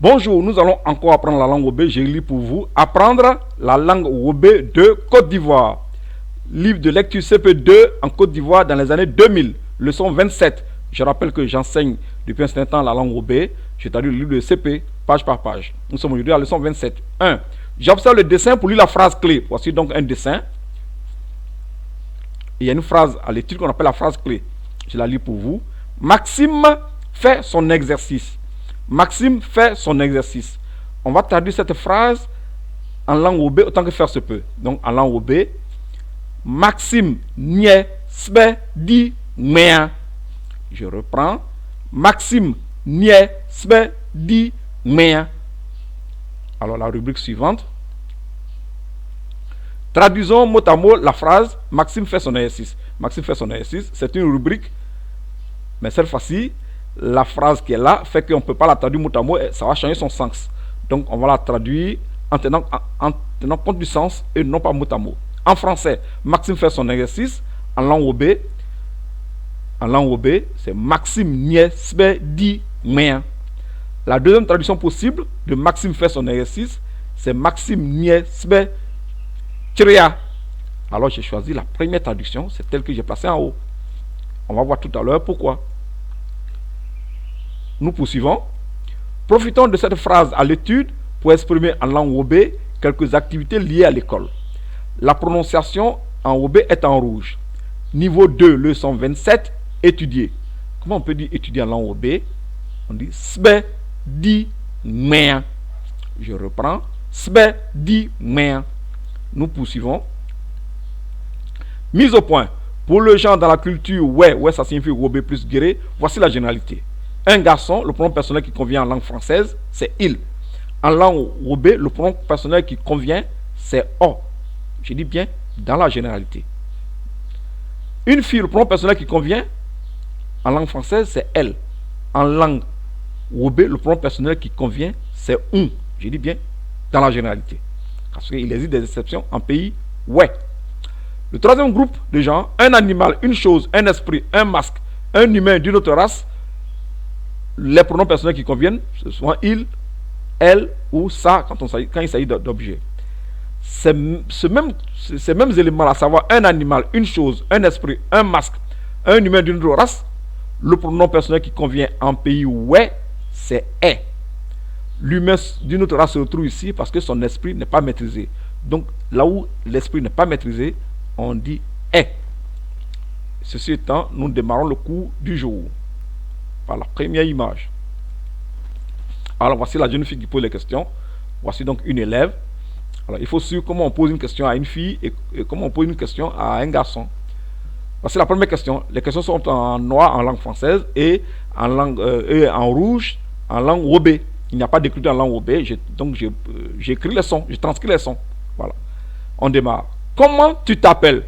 Bonjour, nous allons encore apprendre la langue Wobé. J'ai lu pour vous apprendre la langue Wobé de Côte d'Ivoire. Livre de lecture CP2 en Côte d'Ivoire dans les années 2000, leçon 27. Je rappelle que j'enseigne depuis un certain temps la langue Wobé. Je traduis le livre de CP page par page. Nous sommes aujourd'hui à la leçon 27. 1. J'observe le dessin pour lire la phrase clé. Voici donc un dessin. Il y a une phrase à l'étude qu'on appelle la phrase clé. Je la lis pour vous. Maxime fait son exercice. Maxime fait son exercice. On va traduire cette phrase en langue Wobé autant que faire se peut. Donc en langue Wobé, Maxime nie sbe di mea. Je reprends. Maxime nie sbe di mea. Alors la rubrique suivante. Traduisons mot à mot la phrase Maxime fait son exercice. Maxime fait son exercice, c'est une rubrique, mais cette fois-ci, la phrase qui est là fait qu'on ne peut pas la traduire mot à mot, ça va changer son sens. Donc on va la traduire en tenant compte du sens et non pas mot à mot. En français, Maxime fait son exercice. En langue Wobé, c'est Maxime nie sbe di mea. La deuxième traduction possible de Maxime fait son exercice, c'est Maxime nie sbe tria. Alors j'ai choisi la première traduction, c'est celle que j'ai placée en haut. On va voir tout à l'heure pourquoi. Nous poursuivons. Profitons de cette phrase à l'étude pour exprimer en langue Wobé quelques activités liées à l'école. La prononciation en Wobé est en rouge. Niveau 2, leçon 27, étudier. Comment on peut dire étudier en langue Wobé? On dit sbe di mea. Je reprends. Sbe di mea. Nous poursuivons. Mise au point. Pour le genre dans la culture, ouais, ça signifie Wobé plus guéré. Voici la généralité. Un garçon, le pronom personnel qui convient en langue française, c'est il. En langue Wobé, le pronom personnel qui convient, c'est o. Je dis bien dans la généralité. Une fille, le pronom personnel qui convient en langue française, c'est elle. En langue Wobé, le pronom personnel qui convient, c'est on. Je dis bien dans la généralité. Parce qu'il existe des exceptions en pays ouais. Le troisième groupe de gens, un animal, une chose, un esprit, un masque, un humain d'une autre race, les pronoms personnels qui conviennent, ce sont il, elle ou ça quand il s'agit d'objets. Ces mêmes éléments, à savoir un animal, une chose, un esprit, un masque, un humain d'une autre race, le pronom personnel qui convient en pays ouais, c'est est. L'humain d'une autre race se retrouve ici parce que son esprit n'est pas maîtrisé. Donc là où l'esprit n'est pas maîtrisé, on dit est. Ceci étant, nous démarrons le cours du jour par la première image. Alors voici la jeune fille qui pose les questions. Voici donc une élève. Alors il faut suivre comment on pose une question à une fille et comment on pose une question à un garçon. Voici la première question. Les questions sont en noir en langue française et en rouge en langue Wobé. Il n'y a pas d'écriture en langue Wobé, donc j'écris les sons, je transcris les sons. Voilà. On démarre. Comment tu t'appelles?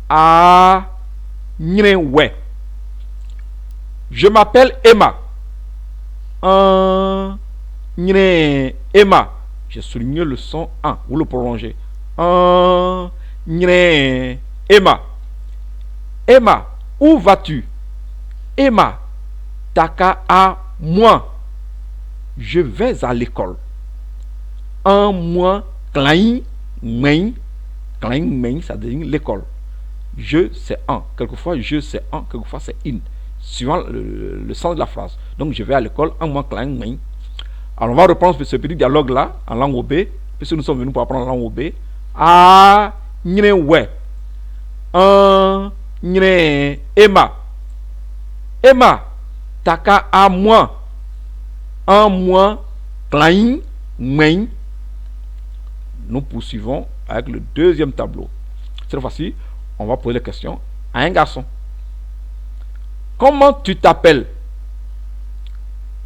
Ah, ouais. Je m'appelle Emma. Emma. J'ai souligné le son en, vous le prolongez. Emma. Emma, où vas-tu? Emma, taka à moi. Je vais à l'école. Un mois, klein, main, ça désigne l'école. Je, c'est un. Quelquefois, je, c'est un. Quelquefois, c'est in. Suivant le sens de la phrase. Donc, je vais à l'école, un mois, klein, main. Alors, on va reprendre ce petit dialogue-là, en langue Wobé, puisque nous sommes venus pour apprendre la langue Wobé. Ah, ouais. Emma. Emma, taka à moi. Un mois, klein, main. Nous poursuivons avec le deuxième tableau. Cette fois-ci, on va poser la question à un garçon. Comment tu t'appelles?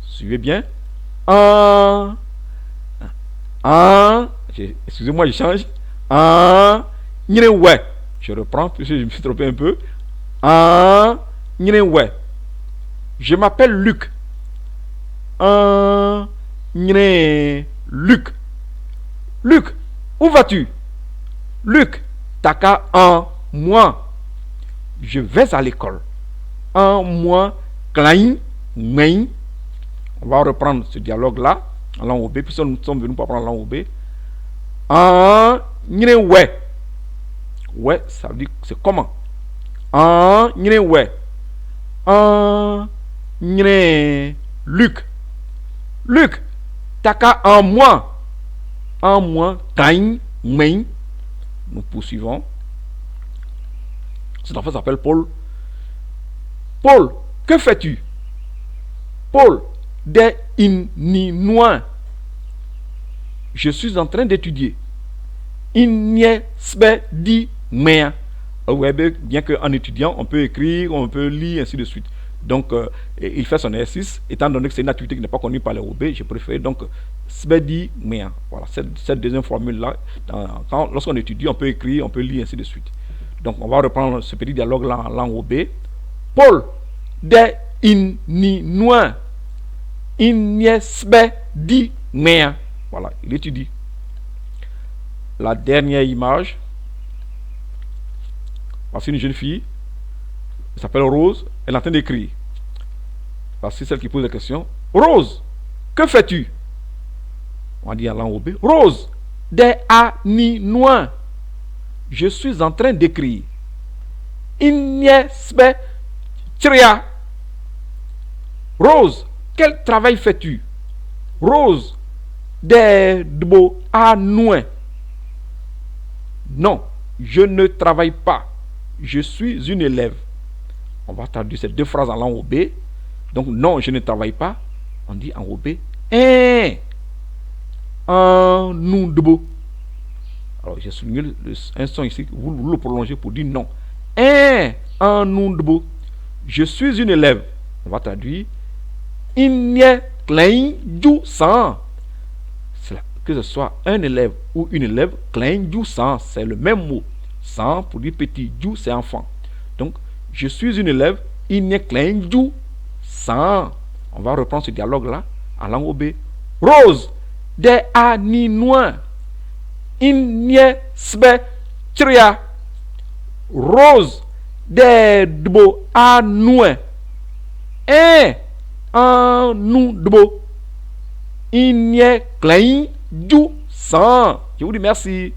Suivez bien. Excusez-moi, je change. Ouais. Je reprends, puisque je me suis trompé un peu. Ouais. Je m'appelle Luc. Luc. Luc, où vas-tu? Luc, taka un mois. Je vais à l'école. Un mois, klein, main. On va reprendre ce dialogue-là en langue OB, puisque nous sommes venus pour apprendre la langue OB. En ouais. Ouais, ça veut dire c'est comment. En ouais. En Luc. Luc. Taka en moi. En moi. Kain. Main. Nous poursuivons. Cet enfant s'appelle Paul. Paul, que fais-tu? Paul, des ininois. Je suis en train d'étudier. Di mea. Bien qu'en étudiant, on peut écrire, on peut lire, ainsi de suite. Donc, il fait son exercice. Étant donné que c'est une activité qui n'est pas connue par les Roubaix, je préfère donc Sbedi mea. Voilà, cette deuxième formule-là. Lorsqu'on étudie, on peut écrire, on peut lire, ainsi de suite. Donc, on va reprendre ce petit dialogue-là en langue Roubaix. Paul, de ininois. Di mea. Voilà, il étudie. La dernière image. Voici une jeune fille. Elle s'appelle Rose. Elle est en train d'écrire. Voici celle qui pose la question. Rose, que fais-tu? On dit en langue OB. Rose, des aninois. Je suis en train d'écrire. Rose, quel travail fais-tu? Rose, des dbo anouin. Non, je ne travaille pas. Je suis une élève. On va traduire ces deux phrases en langue OB. Donc, non, je ne travaille pas. On dit en OB. En nous debo. Alors, j'ai souligné un son ici. Vous le prolongez pour dire non. En nous debo. Je suis une élève. On va traduire. Que ce soit un élève ou une élève, c'est le même mot. Sans pour dire petit, du c'est enfant. Donc, je suis une élève, sans. On va reprendre ce dialogue-là en langue OB. Rose, des aninois, Rose, des dbo anouin, en nous dbo, je vous dis merci.